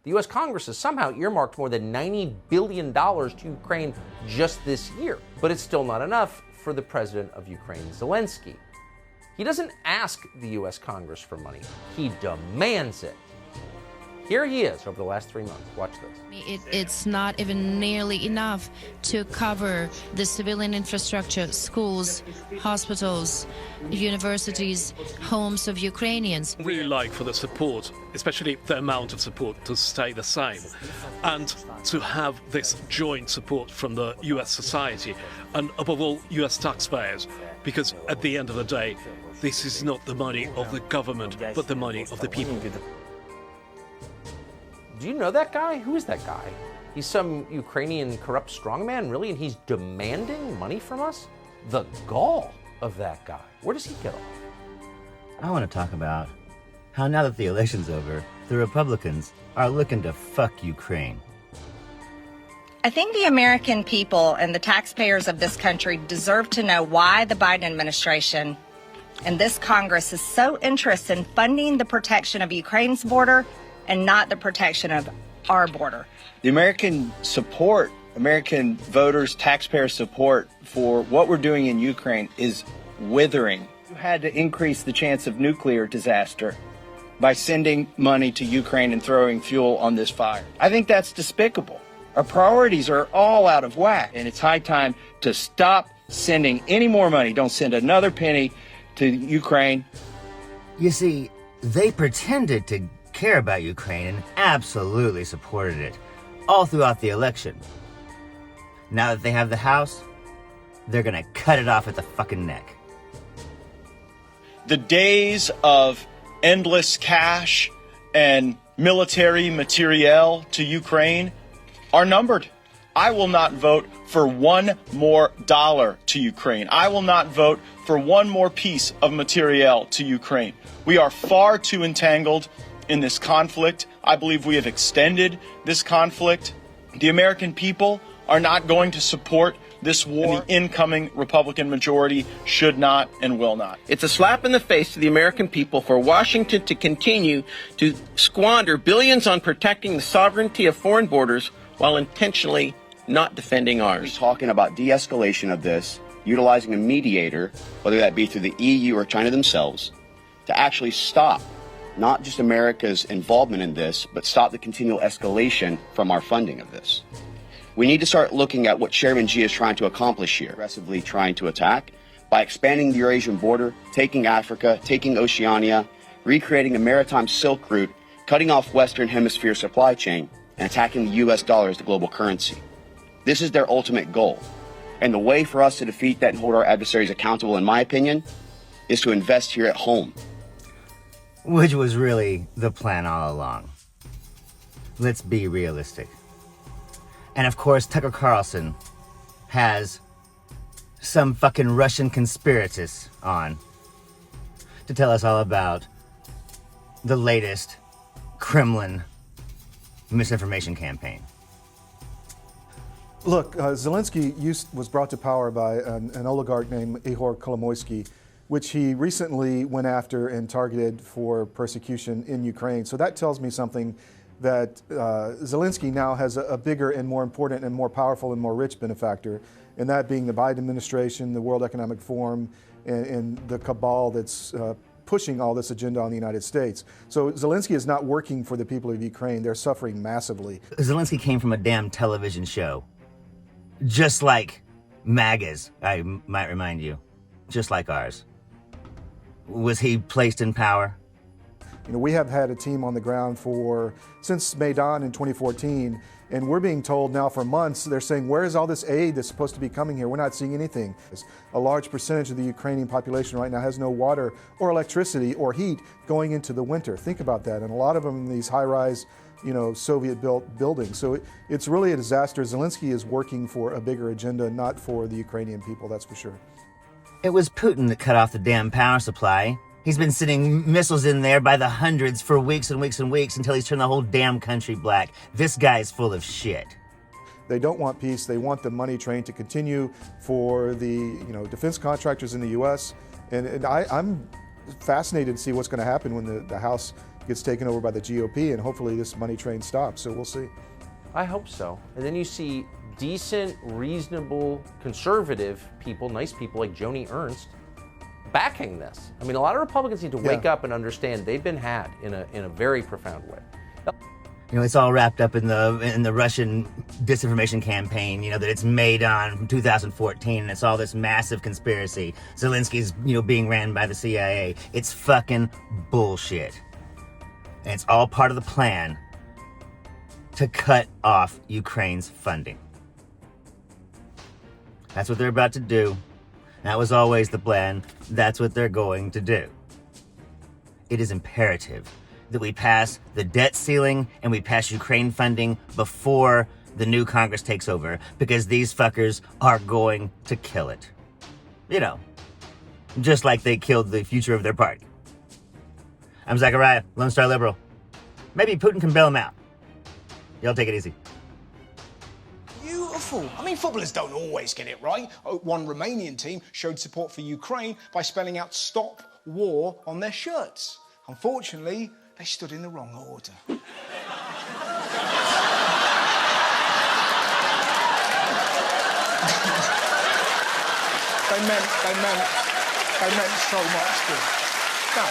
The U.S. Congress has somehow earmarked more than $90 billion to Ukraine just this year. But it's still not enough for the president of Ukraine, Zelensky. He doesn't ask the U.S. Congress for money. He demands it. Here he is over the last 3 months. Watch this. It's not even nearly enough to cover the civilian infrastructure, schools, hospitals, universities, homes of Ukrainians. I really like for the support, especially the amount of support, to stay the same, and to have this joint support from the US society and above all US taxpayers, because at the end of the day, this is not the money of the government, but the money of the people. Do you know that guy? Who is that guy? He's some Ukrainian corrupt strongman, really? And he's demanding money from us? The gall of that guy. Where does he get off? I want to talk about how now that the election's over, the Republicans are looking to fuck Ukraine. I think the American people and the taxpayers of this country deserve to know why the Biden administration and this Congress is so interested in funding the protection of Ukraine's border and not the protection of our border. The American support, American voters, taxpayer support for what we're doing in Ukraine is withering. You had to increase the chance of nuclear disaster by sending money to Ukraine and throwing fuel on this fire. I think that's despicable. Our priorities are all out of whack, and it's high time to stop sending any more money. Don't send another penny to Ukraine. You see, they pretended to care about Ukraine and absolutely supported it all throughout the election. Now that they have the House, they're gonna cut it off at the fucking neck. The days of endless cash and military materiel to Ukraine are numbered. I will not vote for one more dollar to Ukraine. I will not vote for one more piece of materiel to Ukraine. We are far too entangled in this conflict. I believe we have extended this conflict. The American people are not going to support this war. And the incoming Republican majority should not and will not. It's a slap in the face to the American people for Washington to continue to squander billions on protecting the sovereignty of foreign borders while intentionally not defending ours. We're talking about de-escalation of this, utilizing a mediator, whether that be through the EU or China themselves, to actually stop not just America's involvement in this, but stop the continual escalation from our funding of this. We need to start looking at what Chairman Xi is trying to accomplish here, aggressively trying to attack by expanding the Eurasian border, taking Africa, taking Oceania, recreating a maritime Silk Route, cutting off Western Hemisphere supply chain, and attacking the US dollar as the global currency. This is their ultimate goal. And the way for us to defeat that and hold our adversaries accountable, in my opinion, is to invest here at home. Which was really the plan all along. Let's be realistic. And of course, Tucker Carlson has some fucking Russian conspiratist on to tell us all about the latest Kremlin misinformation campaign. Look, Zelensky was brought to power by an oligarch named Ihor Kolomoisky, which he recently went after and targeted for persecution in Ukraine. So that tells me something, that Zelensky now has a bigger and more important and more powerful and more rich benefactor, and that being the Biden administration, the World Economic Forum, and the cabal that's pushing all this agenda on the United States. So Zelensky is not working for the people of Ukraine. They're suffering massively. Zelensky came from a damn television show. Just like MAGA's, I might remind you. Just like ours. Was he placed in power? You know, we have had a team on the ground since Maidan in 2014, and we're being told now for months, they're saying, where is all this aid that's supposed to be coming here? We're not seeing anything. A large percentage of the Ukrainian population right now has no water or electricity or heat going into the winter. Think about that. And a lot of them in these high-rise, Soviet-built buildings. So it's really a disaster. Zelensky is working for a bigger agenda, not for the Ukrainian people, that's for sure. It was Putin that cut off the damn power supply. He's been sending missiles in there by the hundreds for weeks and weeks and weeks until he's turned the whole damn country black. This guy's full of shit. They don't want peace. They want the money train to continue for the defense contractors in the U.S. And I'm fascinated to see what's going to happen when the House gets taken over by the GOP, and hopefully this money train stops. So we'll see. I hope so. And then you see decent, reasonable, conservative people, nice people like Joni Ernst, backing this. I mean, a lot of Republicans need to wake up and understand they've been had in a very profound way. You know, it's all wrapped up in the Russian disinformation campaign, you know, that it's made on from 2014, and it's all this massive conspiracy. Zelensky's, you know, being ran by the CIA. It's fucking bullshit. And it's all part of the plan to cut off Ukraine's funding. That's what they're about to do. That was always the plan. That's what they're going to do. It is imperative that we pass the debt ceiling and we pass Ukraine funding before the new Congress takes over, because these fuckers are going to kill it. You know, just like they killed the future of their party. I'm Zachariah, Lone Star Liberal. Maybe Putin can bail him out. Y'all take it easy. Beautiful. I mean, footballers don't always get it right. One Romanian team showed support for Ukraine by spelling out "Stop War" on their shirts. Unfortunately, they stood in the wrong order. They meant so much good. No.